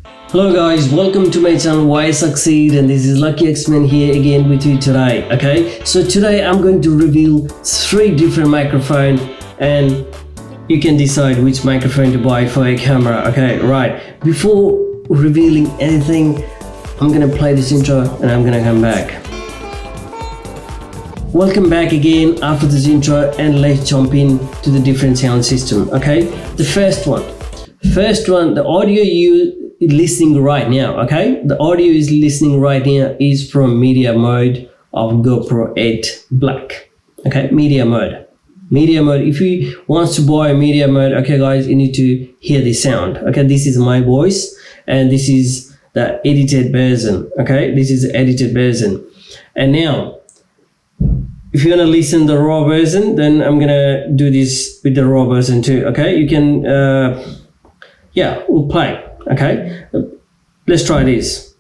Hello guys, welcome to my channel Why Succeed, and this is luckyxman here again with you today. Okay, so today I'm going to reveal 3 different microphones and you can decide which microphone to buy for your camera. Okay, right, before revealing anything, I'm gonna play this intro and I'm gonna come back. Welcome back again after this intro, and let's jump in to the different sound system. Okay, the first one, the audio you listening right now. Okay, the audio is listening right now is from media mode of GoPro 8 Black. Okay, media mode. If you want to buy a media mode, okay guys, you need to hear the sound. Okay, this is my voice and this is the edited version. Okay, this is the edited version. And now if you want to listen the raw version, then I'm gonna do this with the raw version too. Okay, you can we'll play. Okay, let's try this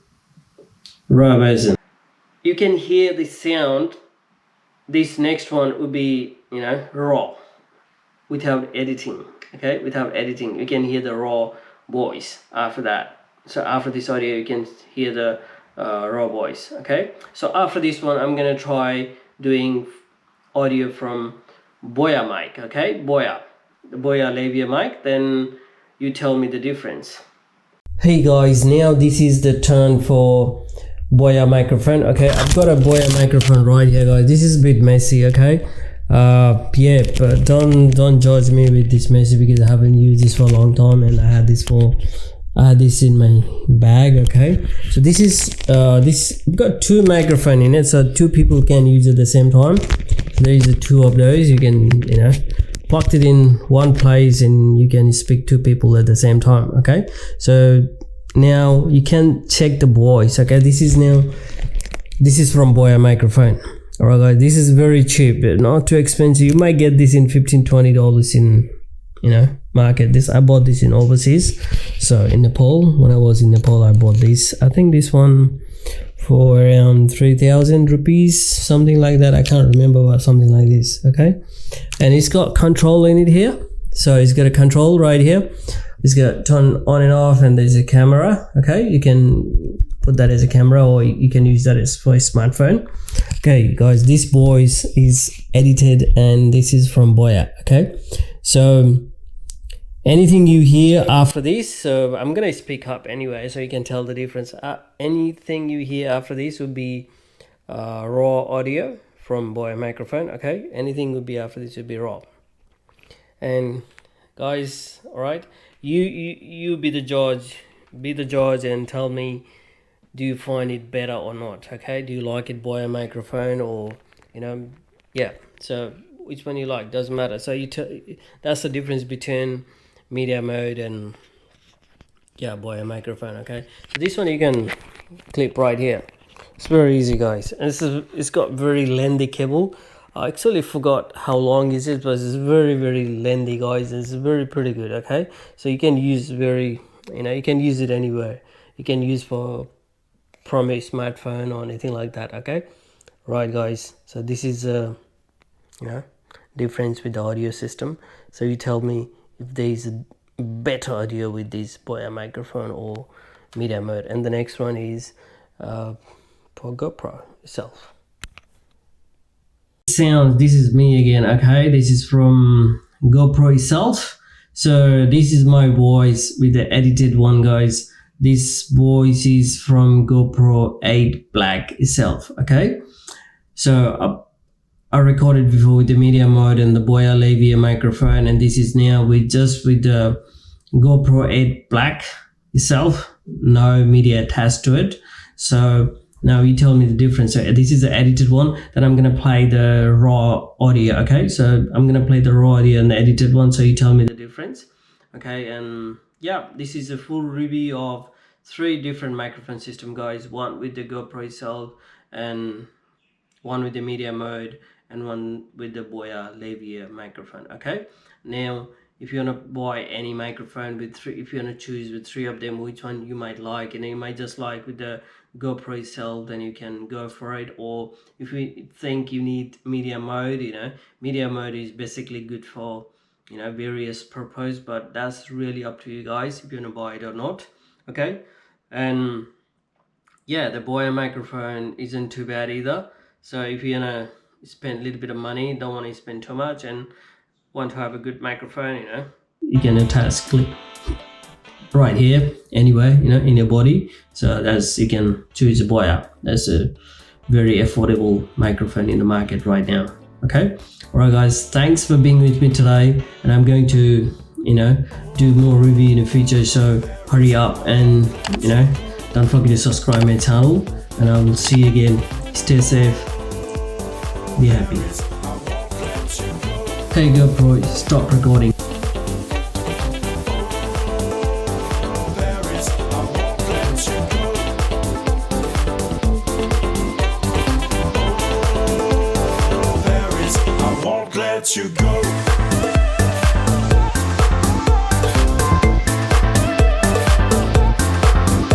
raw version. You can hear the sound. This next one will be, raw, without editing. Okay, without editing, you can hear the raw voice after that. So after this audio, you can hear the raw voice. Okay, so after this one, I'm gonna try doing audio from Boya mic. Okay, the Boya lavalier mic. Then you tell me the difference. Hey guys, now this is the turn for Boya microphone. Okay, I've got a Boya microphone right here guys. This is a bit messy, okay, but don't judge me with this messy because I haven't used this for a long time and I had this in my bag. Okay, so this is we've got 2 microphones in it, so 2 people can use it at the same time. There is 2 of those. You can plugged it in one place and you can speak to people at the same time. Okay, so now you can check the voice. Okay, this is from Boya microphone. All right guys, this is very cheap, not too expensive. You might get this in $15-20 in market. I bought this in overseas, so in Nepal. When I was in Nepal, I bought this. I think this one for around 3,000 rupees, something like that. I can't remember, but something like this. Okay, and it's got control in it here. So it's got a control right here. It's got turn on and off, and there's a camera. Okay, you can put that as a camera, or you can use that as for a smartphone. Okay guys, this voice is edited and this is from Boya. Okay, so anything you hear after this, so I'm gonna speak up anyway so you can tell the difference. Anything you hear after this would be raw audio from Boya microphone. Okay, anything would be after this would be raw. And guys, all right, you be the judge and tell me, do you find it better or not? Okay, do you like it Boya microphone or so which one you like, doesn't matter. So that's the difference between media mode and Boya microphone. Okay, so this one you can clip right here. It's very easy guys, and it's got very lengthy cable. I actually forgot how long is it, but it's very lengthy guys. It's very pretty good. Okay, so you can use you can use it anywhere. You can use from a smartphone or anything like that. Okay, right guys, so this is difference with the audio system. So you tell me if there is a better audio with this Boya microphone or media mode. And the next one is for GoPro itself. This is me again. Okay, this is from GoPro itself. So this is my voice with the edited one guys. This voice is from GoPro 8 Black itself. Okay, so I recorded before with the media mode and the Boya lavalier microphone, and this is now with the GoPro 8 Black itself, no media attached to it. So now you tell me the difference. So this is the edited one. Then I'm gonna play the raw audio. Okay, so I'm gonna play the raw audio and the edited one, so you tell me the difference. Okay, and this is a full review of 3 different microphone system guys. One with the GoPro itself, and one with the media mode, and one with the Boya lavalier microphone. Okay, now if you want to buy any microphone with 3, if you want to choose with 3 of them, which one you might like, and you might just like with the GoPro itself, then you can go for it. Or if you think you need media mode, media mode is basically good for various purpose, but that's really up to you guys if you want to buy it or not. Okay, and yeah, the Boya microphone isn't too bad either. So if you're gonna spend a little bit of money, don't want to spend too much, and want to have a good microphone, you can attach clip right here anywhere, in your body. So that's, you can choose a Boya. That's a very affordable microphone in the market right now. Okay, all right guys, thanks for being with me today, and I'm going to do more review in the future, so hurry up and don't forget to subscribe my channel, and I will see you again. Stay safe, be happy. Hey GoPro, stop recording. Let you go.